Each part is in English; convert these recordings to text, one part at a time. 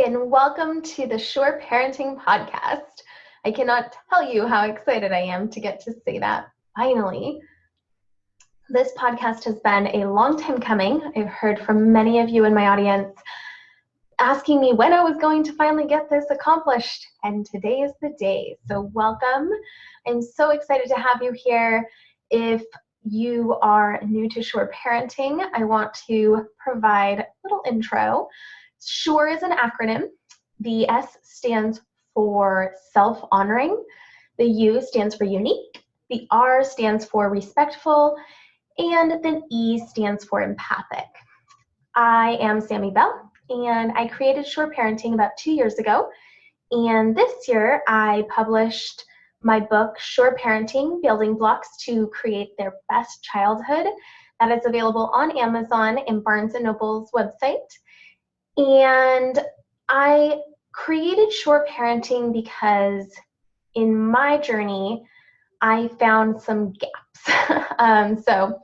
and welcome to the Sure Parenting Podcast. I cannot tell you how excited I am to get to say that finally. This podcast has been a long time coming. I've heard from many of you in my audience asking me when I was going to finally get this accomplished, and today is the day. So welcome. I'm so excited to have you here. If you are new to Sure Parenting, I want to provide a little intro. SURE is an acronym. The S stands for self-honoring. The U stands for unique. The R stands for respectful. And then E stands for empathic. I am Sammy Bell, and I created Sure Parenting about 2 years ago. And this year, I published my book, Sure Parenting, Building Blocks to Create Their Best Childhood. That is available on Amazon and Barnes & Noble's website. And I created Sure Parenting because in my journey, I found some gaps. So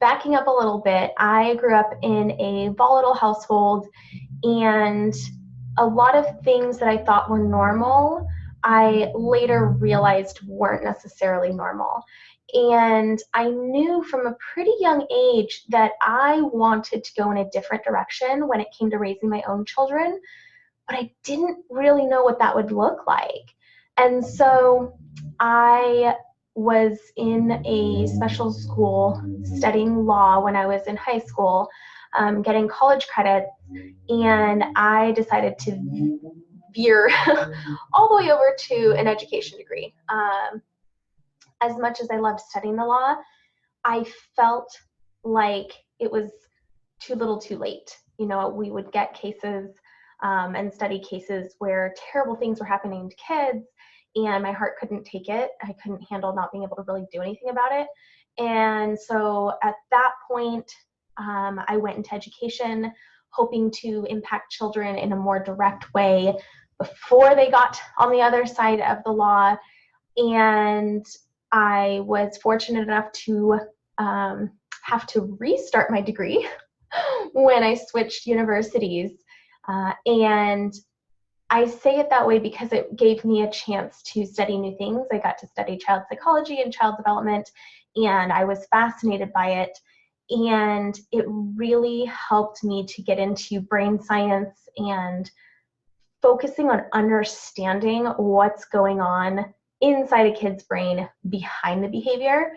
backing up a little bit, I grew up in a volatile household, and a lot of things that I thought were normal, I later realized weren't necessarily normal. And I knew from a pretty young age that I wanted to go in a different direction when it came to raising my own children, but I didn't really know what that would look like. And so I was in a special school studying law when I was in high school, getting college credits, and I decided to veer all the way over to an education degree. As much as I loved studying the law, I felt like it was too little too late. You know, we would get cases and study cases where terrible things were happening to kids, and my heart couldn't take it. I couldn't handle not being able to really do anything about it. And so at that point, I went into education, hoping to impact children in a more direct way before they got on the other side of the law. And I was fortunate enough to have to restart my degree when I switched universities. And I say it that way because it gave me a chance to study new things. I got to study child psychology and child development, and I was fascinated by it. And it really helped me to get into brain science and focusing on understanding what's going on inside a kid's brain behind the behavior.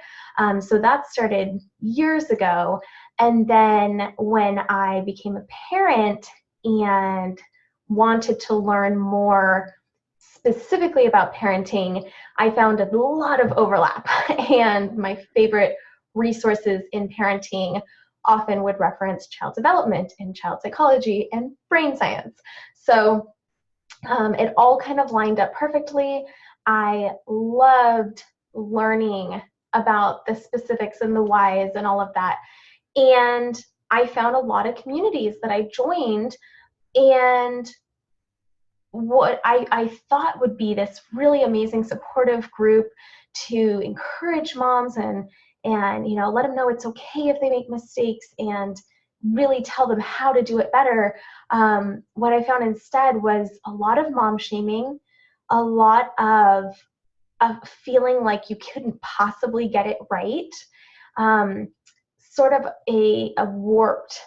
So that started years ago. And then when I became a parent and wanted to learn more specifically about parenting, I found a lot of overlap. And my favorite resources in parenting often would reference child development and child psychology and brain science. So it all kind of lined up perfectly. I loved learning about the specifics and the whys and all of that. And I found a lot of communities that I joined, and what I thought would be this really amazing supportive group to encourage moms and you know, let them know it's okay if they make mistakes and really tell them how to do it better. What I found instead was a lot of mom shaming, a lot of feeling like you couldn't possibly get it right, sort of a warped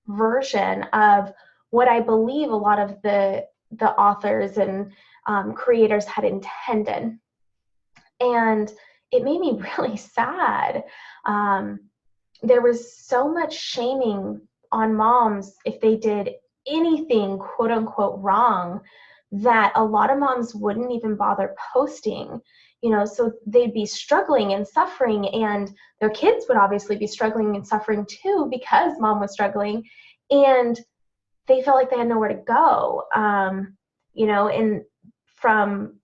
version of what I believe a lot of the authors and creators had intended. And it made me really sad. There was so much shaming on moms if they did anything quote unquote wrong that a lot of moms wouldn't even bother posting, you know, so they'd be struggling and suffering, and their kids would obviously be struggling and suffering too because mom was struggling, and they felt like they had nowhere to go. You know, and from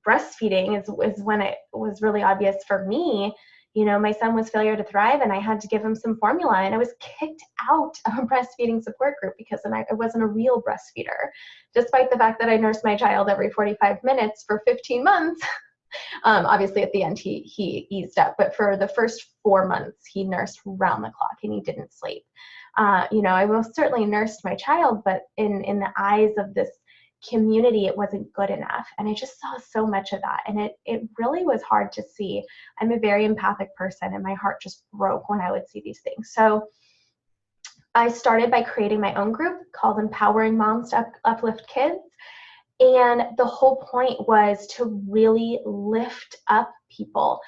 breastfeeding is when it was really obvious for me. You know, my son was failure to thrive, and I had to give him some formula, and I was kicked out of a breastfeeding support group because I wasn't a real breastfeeder, despite the fact that I nursed my child every 45 minutes for 15 months. Obviously, at the end, he eased up, but for the first 4 months, he nursed round the clock, and he didn't sleep. You know, I most certainly nursed my child, but in the eyes of this community, it wasn't good enough. And I just saw so much of that. And it really was hard to see. I'm a very empathic person, and my heart just broke when I would see these things. So I started by creating my own group called Empowering Moms to Uplift Kids. And the whole point was to really lift up people,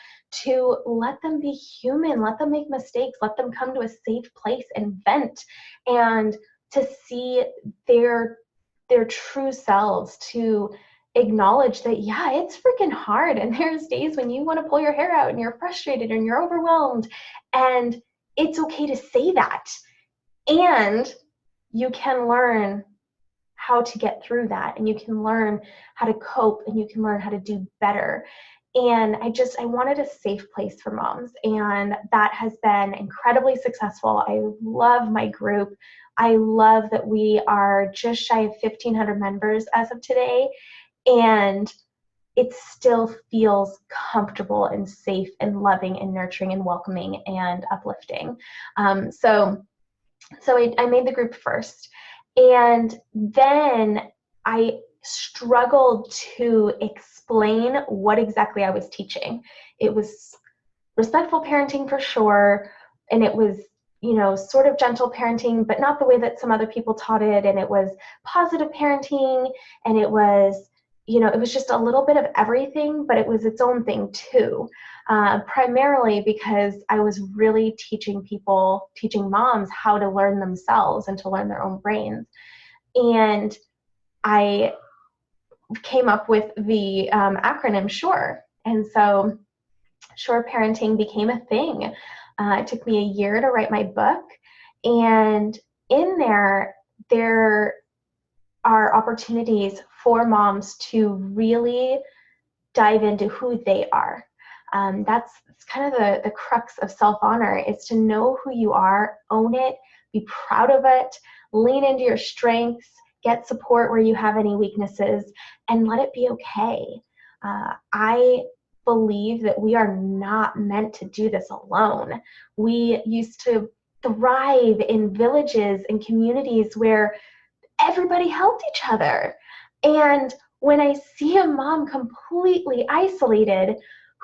to let them be human, let them make mistakes, let them come to a safe place and vent, and to see their true selves, to acknowledge that, yeah, it's freaking hard. And there's days when you want to pull your hair out and you're frustrated and you're overwhelmed. And it's okay to say that. And you can learn how to get through that, and you can learn how to cope, and you can learn how to do better. And I wanted a safe place for moms, and that has been incredibly successful. I love my group. I love that we are just shy of 1,500 members as of today, and it still feels comfortable and safe and loving and nurturing and welcoming and uplifting. So I made the group first. And then I struggled to explain what exactly I was teaching. It was respectful parenting for sure. And it was, sort of gentle parenting, but not the way that some other people taught it. And it was positive parenting. And it was, it was just a little bit of everything, but it was its own thing too. Primarily because I was really teaching moms how to learn themselves and to learn their own brains. And I came up with the acronym SURE. And so SURE parenting became a thing. It took me a year to write my book. And in there are opportunities for moms to really dive into who they are. That's kind of the crux of self-honor, is to know who you are, own it, be proud of it, lean into your strengths, get support where you have any weaknesses, and let it be okay. I believe that we are not meant to do this alone. We used to thrive in villages and communities where everybody helped each other. And when I see a mom completely isolated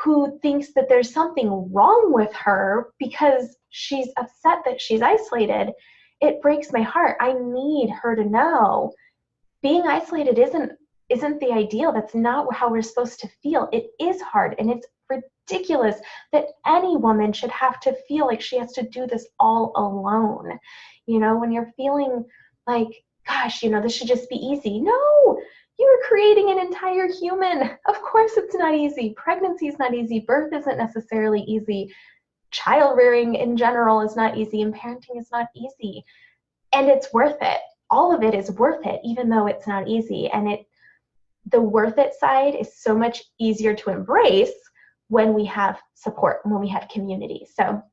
who thinks that there's something wrong with her because she's upset that she's isolated, it breaks my heart. I need her to know being isolated isn't the ideal. That's not how we're supposed to feel. It is hard, and it's ridiculous that any woman should have to feel like she has to do this all alone. When you're feeling like, gosh, this should just be easy. No, you're creating an entire human. Of course it's not easy. Pregnancy is not easy. Birth isn't necessarily easy. Child rearing in general is not easy, and parenting is not easy. And it's worth it. All of it is worth it, even though it's not easy. And the worth it side is so much easier to embrace when we have support, when we have community. So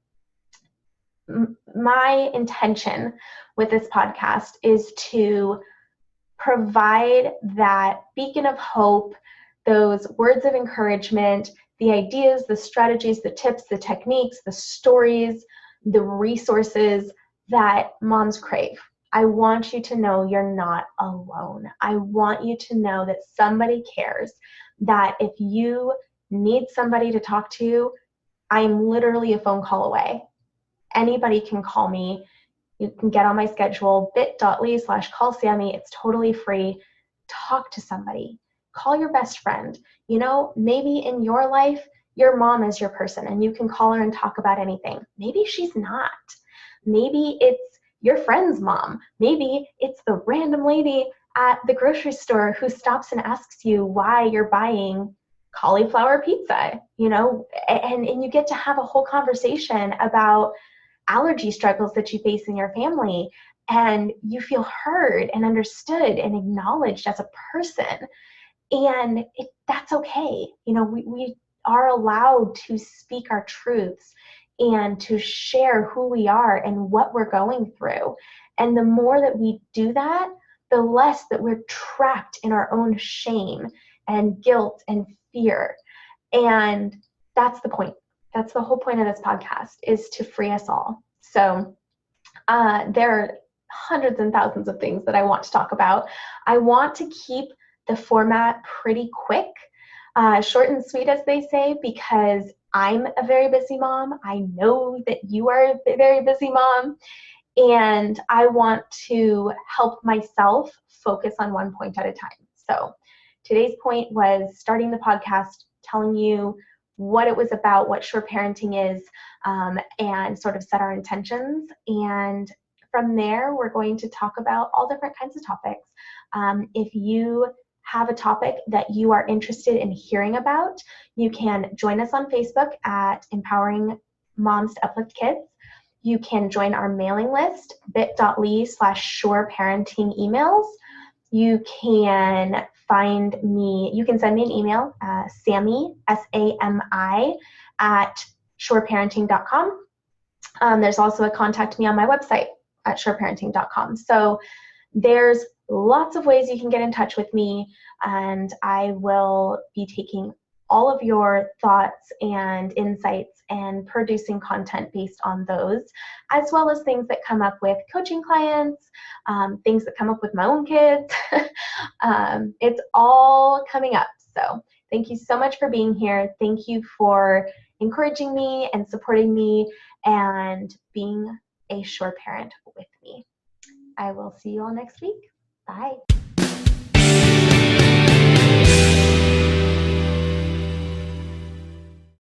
my intention with this podcast is to provide that beacon of hope, those words of encouragement, the ideas, the strategies, the tips, the techniques, the stories, the resources that moms crave. I want you to know you're not alone. I want you to know that somebody cares, that if you need somebody to talk to, I'm literally a phone call away. Anybody can call me. You can get on my schedule, bit.ly/callsammy. It's totally free. Talk to somebody. Call your best friend. Maybe in your life, your mom is your person and you can call her and talk about anything. Maybe she's not. Maybe it's your friend's mom. Maybe it's the random lady at the grocery store who stops and asks you why you're buying cauliflower pizza, and you get to have a whole conversation about allergy struggles that you face in your family, and you feel heard and understood and acknowledged as a person. And that's okay. We are allowed to speak our truths and to share who we are and what we're going through. And the more that we do that, the less that we're trapped in our own shame and guilt and fear. And that's the point. That's the whole point of this podcast, is to free us all. So there are hundreds and thousands of things that I want to talk about. I want to keep the format pretty quick, short and sweet, as they say, because I'm a very busy mom. I know that you are a very busy mom, and I want to help myself focus on one point at a time. So today's point was starting the podcast, telling you what it was about, what Sure Parenting is, and sort of set our intentions. And from there, we're going to talk about all different kinds of topics. If you have a topic that you are interested in hearing about, you can join us on Facebook at Empowering Moms to Uplift Kids. You can join our mailing list, bit.ly/sureparenting emails. You can find me, you can send me an email, Sami, S-A-M-I, at sureparenting.com. There's also a contact me on my website at sureparenting.com. So there's lots of ways you can get in touch with me, and I will be taking all of your thoughts and insights and producing content based on those, as well as things that come up with coaching clients, things that come up with my own kids. It's all coming up. So thank you so much for being here. Thank you for encouraging me and supporting me and being a Sure parent with me. I will see you all next week. Bye.